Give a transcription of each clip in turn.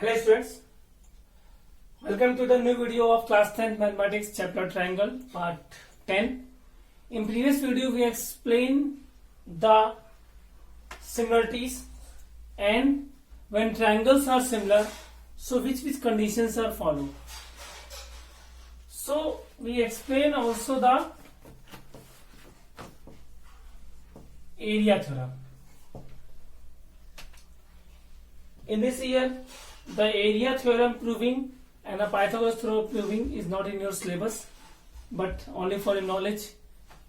Hello students, welcome to the new video of class 10 mathematics chapter triangle part 10. In previous video we explained the similarities and when triangles are similar, so which conditions are followed. So we explain also the area theorem. In this year, the area theorem proving and the Pythagoras theorem proving is not in your syllabus, but only for your knowledge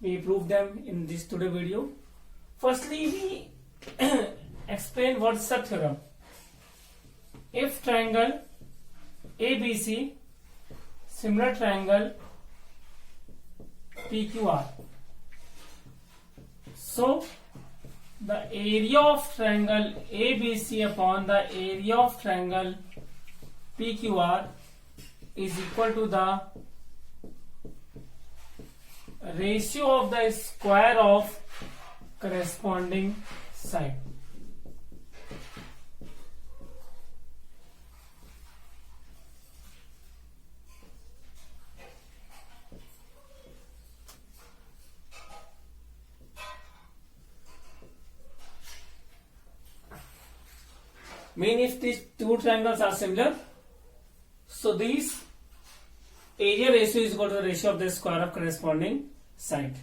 we prove them in this today video. Firstly, we explain what is the theorem. If triangle ABC, similar triangle PQR, so the area of triangle ABC upon the area of triangle PQR is equal to the ratio of the square of corresponding side. Mean if these two triangles are similar, so this area ratio is equal to the ratio of the square of corresponding side.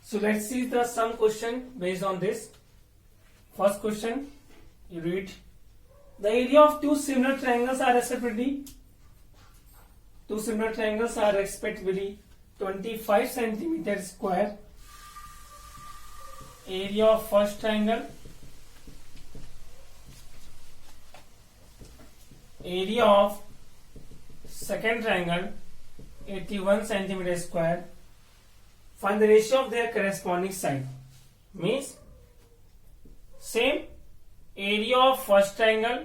So let's see the some question based on this. First question, you read, the area of two similar triangles are respectively 25 centimeter square. Area of first triangle, area of second triangle 81 centimeter square. Find the ratio of their corresponding side. Means same area of first triangle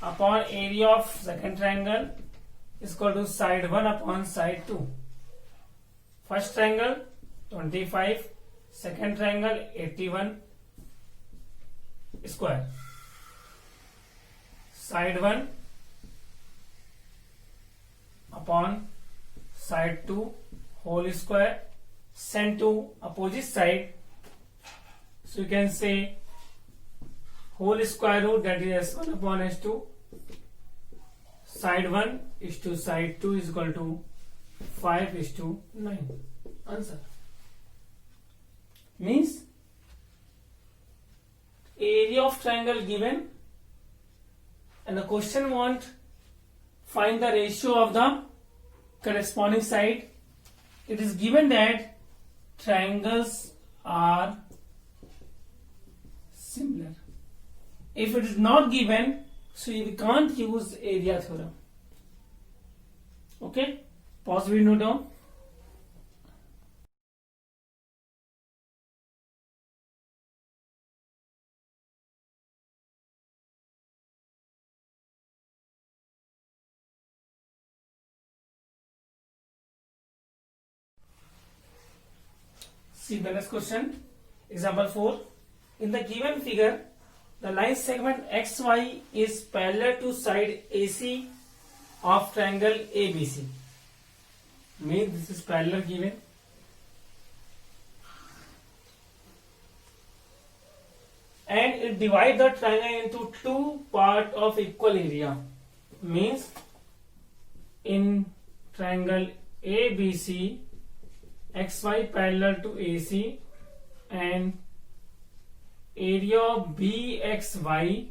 upon area of second triangle is equal to side 1 upon side 2. First triangle 25, second triangle 81 square. Side 1 upon side 2 whole square, sent to opposite side, so you can say whole square root, that is s1 upon s2. Side 1 is to side 2 is equal to 5 is to 9. Answer means area of triangle given and the question want find the ratio of the corresponding side. It is given that triangles are similar. If it is not given, so we can't use area theorem. Okay, pause video down. See the next question. Example 4. In the given figure, the line segment XY is parallel to side AC of triangle ABC. Means this is parallel given. And it divides the triangle into two parts of equal area. Means in triangle ABC, XY parallel to AC and area of BXY,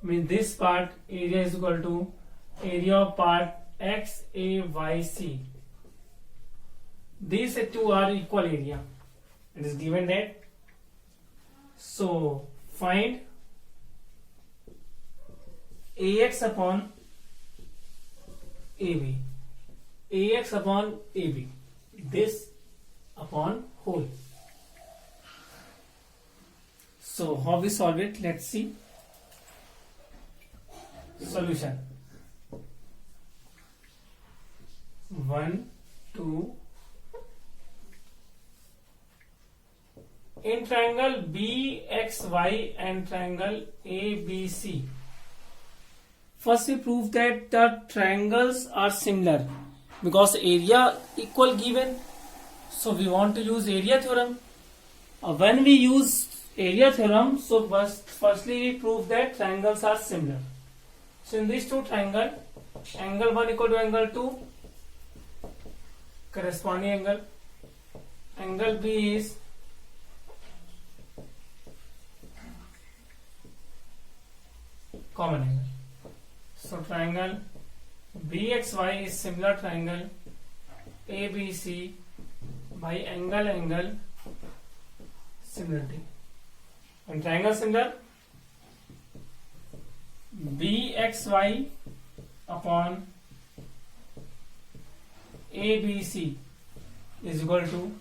means this part area is equal to area of part XAYC. These two are equal area. It is given that. So find AX upon AB. AX upon AB. This upon whole. So how we solve it? Let's see. solution. 1, 2. In triangle BXY and triangle ABC, first we prove that the triangles are similar because area equal given. So we want to use area theorem. When we use area theorem, so firstly we prove that triangles are similar. So in these two triangles, angle 1 equal to angle 2, corresponding angle. Angle B is common angle. So triangle BXY is similar triangle ABC by angle similarity. When triangle similar, BXY upon ABC is equal to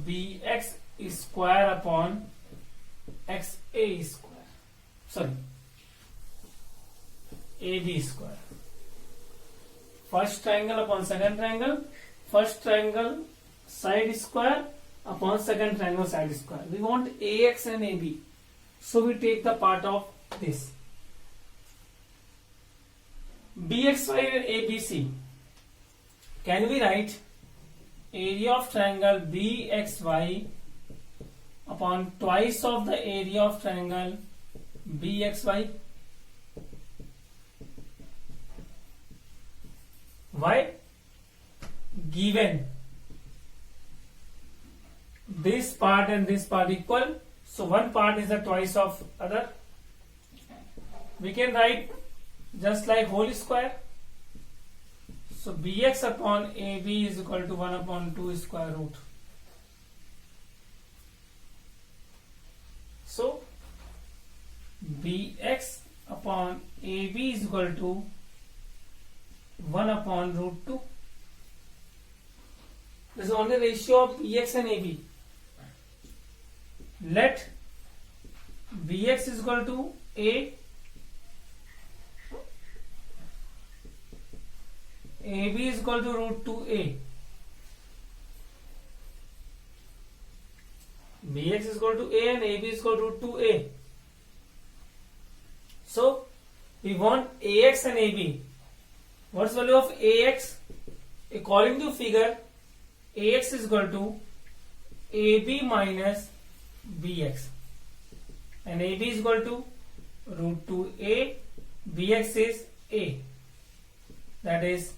BX square upon XA square. Sorry, AB square. First triangle upon second triangle, first triangle side square upon second triangle side square. We want AX and AB, so we take the part of this. BXY and ABC. Can we write area of triangle BXY upon twice of the area of triangle BXY? Why? Given this part and this part equal, so one part is the twice of other. We can write just like whole square. So BX upon AB is equal to 1 upon 2 square root. So BX upon AB is equal to 1 upon root 2. This is only ratio of BX and AB. Let BX is equal to A, AB is equal to root 2A. BX is equal to A and AB is equal to root 2A. So we want AX and AB. What's the value of AX? According to figure, AX is equal to AB minus BX and AB is equal to root 2A. BX is A, that is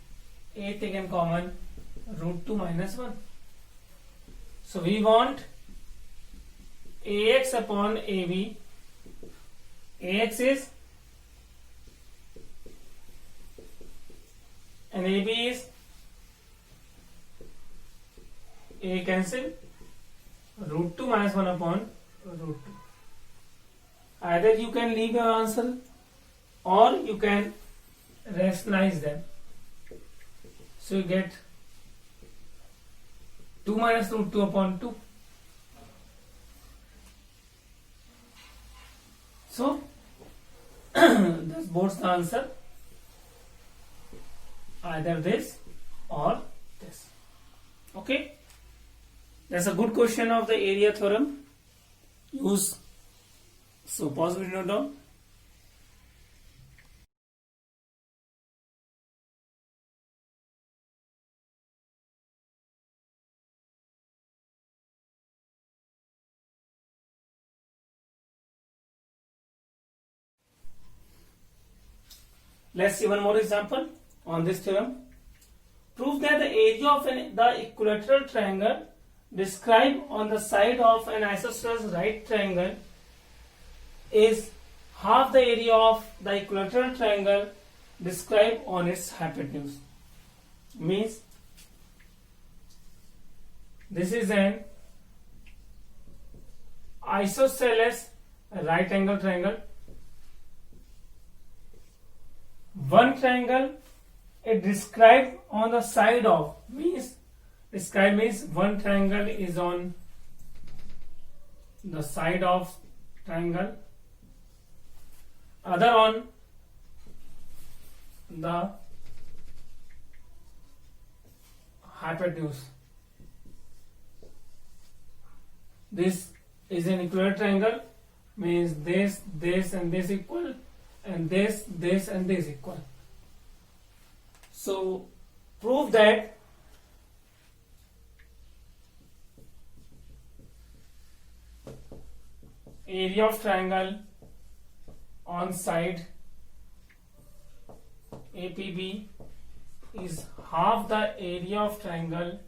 A taken common, root 2 minus 1. So we want AX upon AB. AX is and AB is A cancel, root 2 minus 1 upon root 2. Either you can leave your answer or you can rationalize them. So you get 2 minus root 2 upon 2. So that's both the answer. Either this or this. Okay. That's a good question of the area theorem. Use. So pause video down. Let's see one more example on this theorem. Prove that the area of the equilateral triangle described on the side of an isosceles right triangle is half the area of the equilateral triangle described on its hypotenuse. Means this is an isosceles right angle triangle. One triangle is described on the side of, means described means one triangle is on the side of triangle other on the hypotenuse. This is an equilateral triangle, means this and this equal, and this and this equal. So prove that area of triangle on side APB is half the area of triangle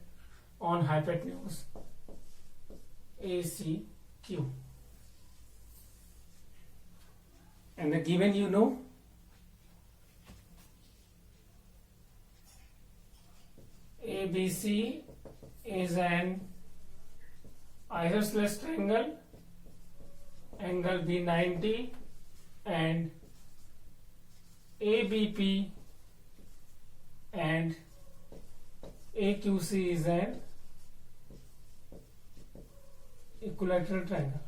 on hypotenuse ACQ. And the given you know, ABC is an isosceles triangle, angle B 90, and ABP and AQC is an equilateral triangle.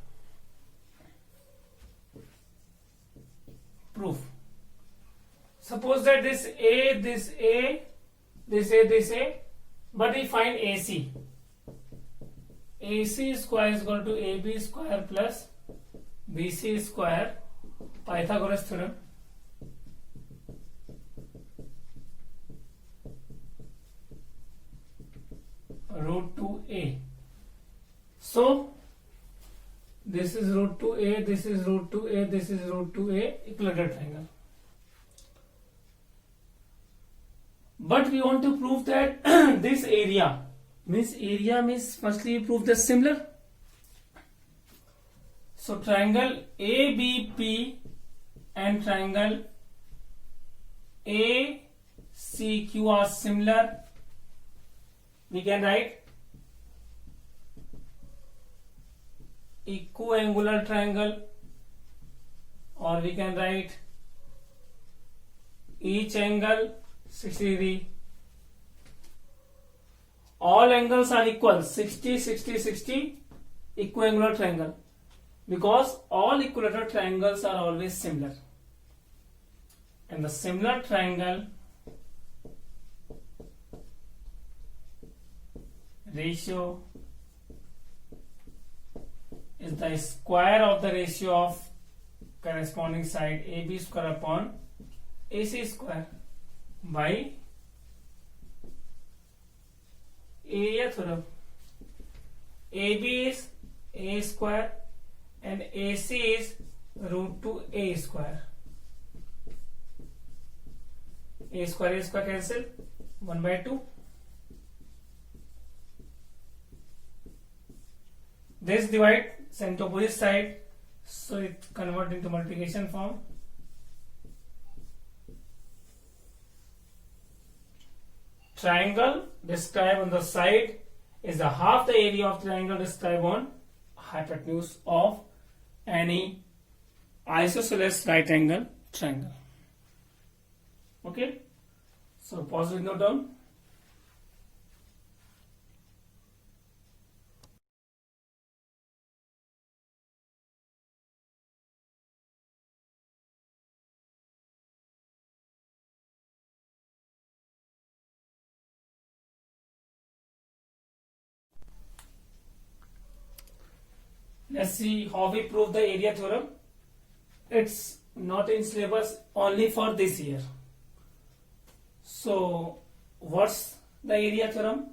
Proof. Suppose that this A, this A, this A, this A, but we find AC. AC square is equal to AB square plus BC square, Pythagoras theorem. Root 2A. So this is root 2A, this is root 2A, this is root 2A, equilateral triangle. But we want to prove that this area means firstly you prove the similar. So triangle ABP and triangle ACQ are similar. We can write equiangular triangle, or we can write each angle 60 degree. All angles are equal, 60, 60, 60, equiangular triangle, because all equilateral triangles are always similar. And the similar triangle ratio is the square of the ratio of corresponding side AB square upon AC square by area theorem. AB is A square and AC is root 2A square. A square cancel, 1 by 2. This divide sent to opposite side, so it convert into multiplication form. Triangle described on the side is the half the area of triangle described on hypotenuse of any isosceles right angle triangle. Okay, so pause with note down. Let's see how we prove the area theorem. It's not in syllabus, only for this year. So what's the area theorem?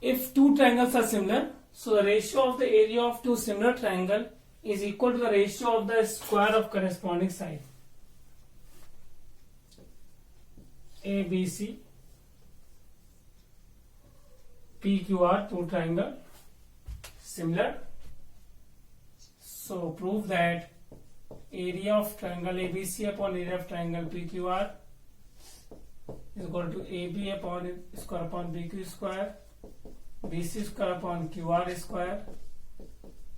If two triangles are similar, so the ratio of the area of two similar triangles is equal to the ratio of the square of corresponding side. ABC, PQR, two triangle similar. So prove that area of triangle ABC upon area of triangle PQR is equal to AB upon square upon BQ square, BC square upon QR square,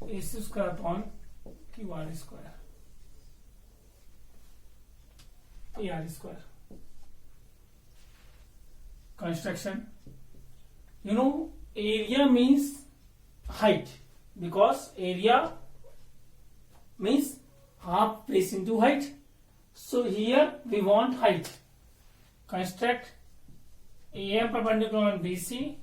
AC square upon QR square, AR square. Construction. You know, area means height, because area means half base into height. So here we want height. Construct AM perpendicular on BC,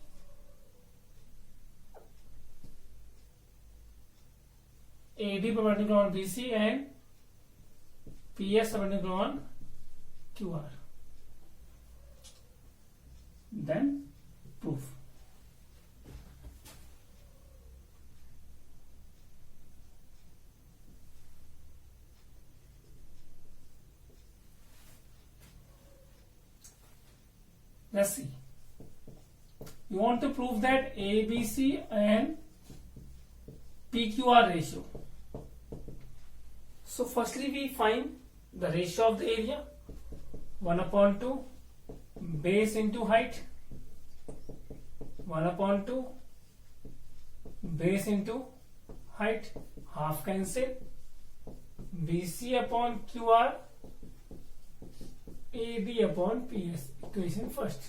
AD perpendicular on BC, and PS perpendicular on QR. Then proof. Let's see. You want to prove that ABC and PQR ratio. So firstly we find the ratio of the area, 1/2 base into height, 1/2 base into height, half cancel, BC upon QR, AD upon PS, equation first.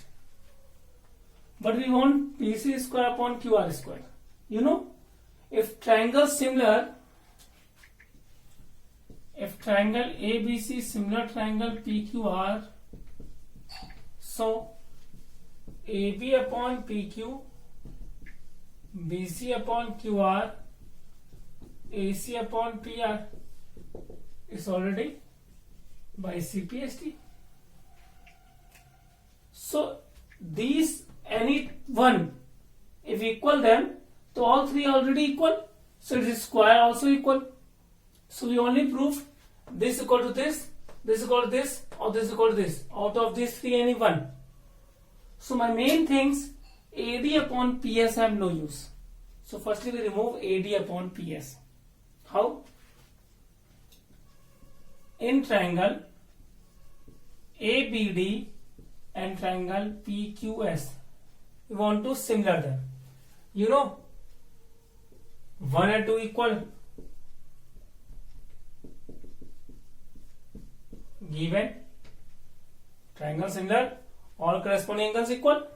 But we want BC square upon QR square. You know, if triangle ABC similar triangle PQR, so AB upon PQ, BC upon QR, AC upon PR is already by CPST. So these any one, if we equal them, so all three already equal. So it is square also equal. So we only prove this equal to this, this equal to this, or this equal to this. Out of these three, any one. So my main things, AD upon PS have no use. So firstly we remove AD upon PS. How? In triangle ABD and triangle PQS, we want to similar them. You know, 1 and 2 equal. Given triangle similar, all corresponding angles equal.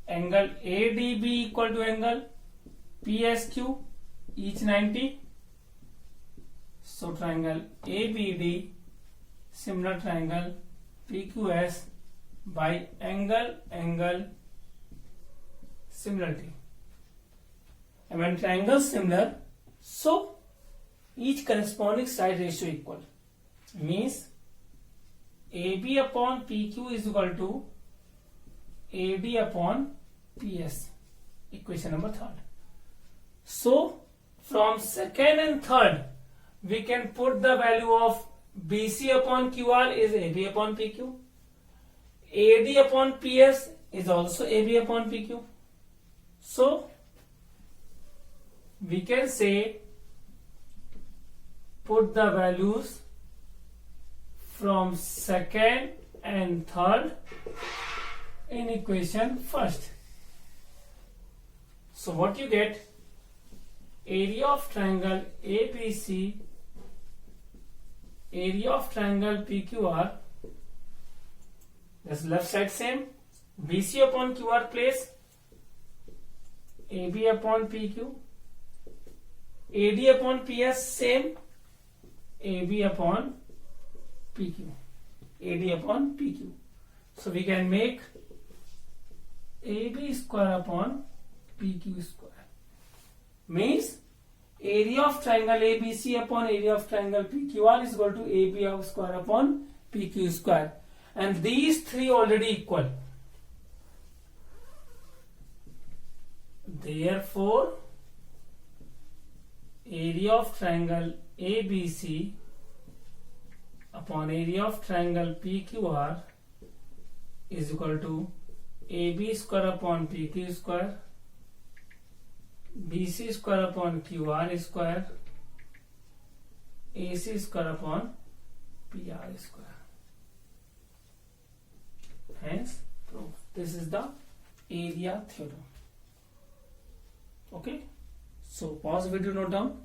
Angle ADB equal to angle PSQ, each 90. So triangle ABD similar triangle PQS by angle similarity. And when triangles similar, so each corresponding side ratio equal. Means AB upon PQ is equal to AD upon PS. Equation number 3rd. So from second and third, we can put the value of BC upon QR is AB upon PQ. AD upon PS is also AB upon PQ. So we can say put the values from second and third in equation first. So what you get, area of triangle ABC, area of triangle PQR, that's left side same, BC upon QR place, AB upon PQ, AD upon PS same, AB upon PQ, AD upon PQ. So we can make AB square upon PQ square. Means area of triangle ABC upon area of triangle PQR is equal to AB square upon PQ square. And these three already equal. Therefore, area of triangle ABC upon area of triangle PQR is equal to AB square upon PQ square, BC square upon QR square, AC square upon PR square. Hence, proof. This is the area theorem. Okay. So pause video, note down.